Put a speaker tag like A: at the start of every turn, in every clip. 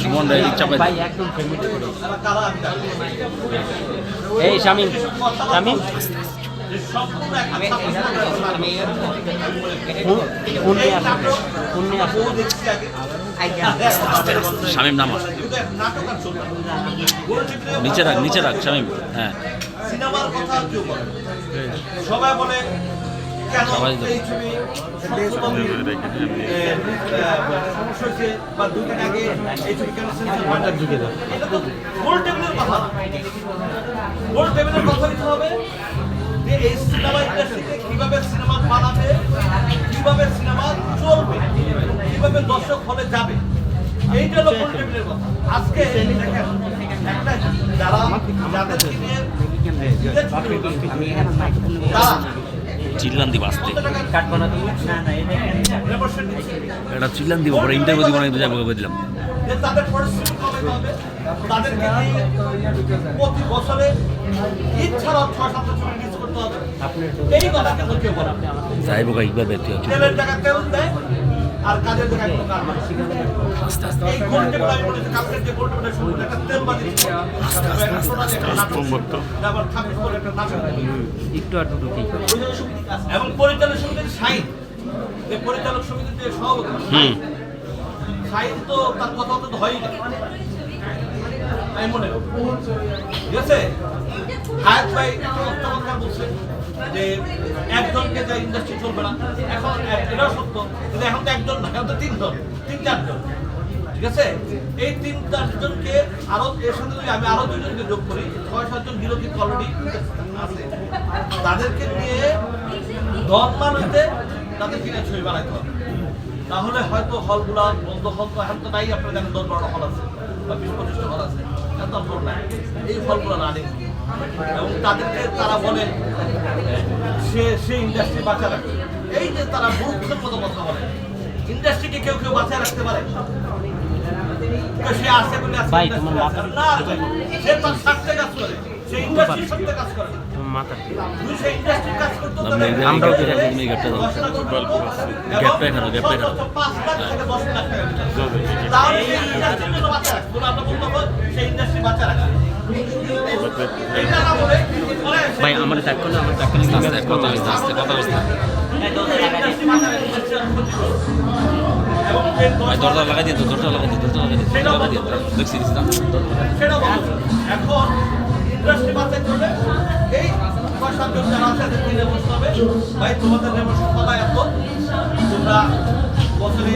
A: সুমন রায় চাপাই ভাই একদম এই শামিম শামিম শামিম নামা নিচে রাখ শামিম। হ্যাঁ
B: সিনেমার কথা কেউ বলে সবাই বলে কেন এই ছবি সমস্যা হয়েছে বা 2 দিন আগে এই ছবি কেন সেন্সর ঢুকে যাবে। এটা তো গোল টেবিলের কথা না, গোল টেবিলের কথা দিতে হবে যে এই সিনেমা ইন্ডাস্ট্রিতে কিভাবে সিনেমা বানাবে, কিভাবে সিনেমা চলবে, কিভাবে দর্শক হলে যাবে, এইটা হলো গোল টেবিলের কথা। আজকে দেখেন একটা যারা যাদের নিয়ে
A: চিল্লান দিব আসতে এটা চিল্লান দিব পরে ইন্টারভিউ দিব না যাবো দিলাম
B: তাদের পরিশ্রম কমাতে হবে, তাদেরকে প্রতি বছরে ঈদ ছাড়াও 6-7 ছবি রিলিজ করতে হবে। এই কথা কেন কেউ বলে
A: যাইব একবার বের হচ্ছে
B: তেলের জায়গায় তেল দেয় আর কাজের জায়গায় কোনো কাজ নাই। এই গোল টেবিল আমি বলেছি কাপড়ের যে গোল টেবিলের শুরু একটা তেল বাজি আবার খাপিস করে একটা নাটক
A: একটু আর দুটো ঠিক
B: এবং পরিচালক সমিতির সাইন, এই পরিচালক সমিতির যে সভাপতি সাইন তো তার কথা তো হয়ই না আমি মনে করি। ঠিক আছে হায়াত ভাই চমৎকার বলছে যে একজনকে যে ইন্ডাস্ট্রি চলবে না, এখন এটাও সত্য কিন্তু এখন তো একজন না, এখন তো 3-4 জন। ঠিক আছে এই 3-4 জনকে আরো এর সাথে যদি আমি আরো 2 জনকে যোগ করি 6-7 জন হিরো কিন্তু অলরেডি আছে, তাদেরকে নিয়ে 10 মানুষতে তাদের কিনে ছবি বানাইতে হবে। তাহলে হয়তো হলগুলা বন্ধ হল তো এখন তো নাই, আপনারা জানেন 10-12টা হল আছে বা 20-25টা হল আছে, এত হল নাই, এই হলগুলো না নেই এবং তাদেরকে তারা বলে সে ইন্ডাস্ট্রি বাঁচা রাখবে। এই যে তারা মূর্খের মতো কথা বলে, ইন্ডাস্ট্রিকে কেউ বাঁচা রাখতে পারে? সে আসে বলে না, সে তার স্বার্থে কাজ করে, সে ইন্ডাস্ট্রির স্বার্থে কাজ করে। সে ইন্ডাস্ট্রির কাজ করতে হলে
A: আমরাও যেটা তুমি গ্যাপটা দাও গ্যাপটা এখানে
B: 5 লাখ থেকে 10 লাখ টাকা তাহলে সেই ইন্ডাস্ট্রির জন্য বাঁচা রাখবে। তোমরা আমরা বলতে পারো সেই ইন্ডাস্ট্রি বাঁচা রাখবে। এটা না বলে
A: ভাই আমার ট্যাগ করলে আমার ট্যাগ করলে কথা বলতে ভাই দরজা লাগাই দিয়ে দরজা লাগাই দিয়ে দেখছি
B: সেটা বলো। এখন ইন্ডাস্ট্রি বাঁচাই করবে এই 6-7 জন যারা আছে তাদের কিনে বসতে হবে। ভাই তোমাদের রেমোশন কথা এত, তোমরা বছরে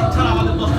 B: ইচ্ছা আমাদের 10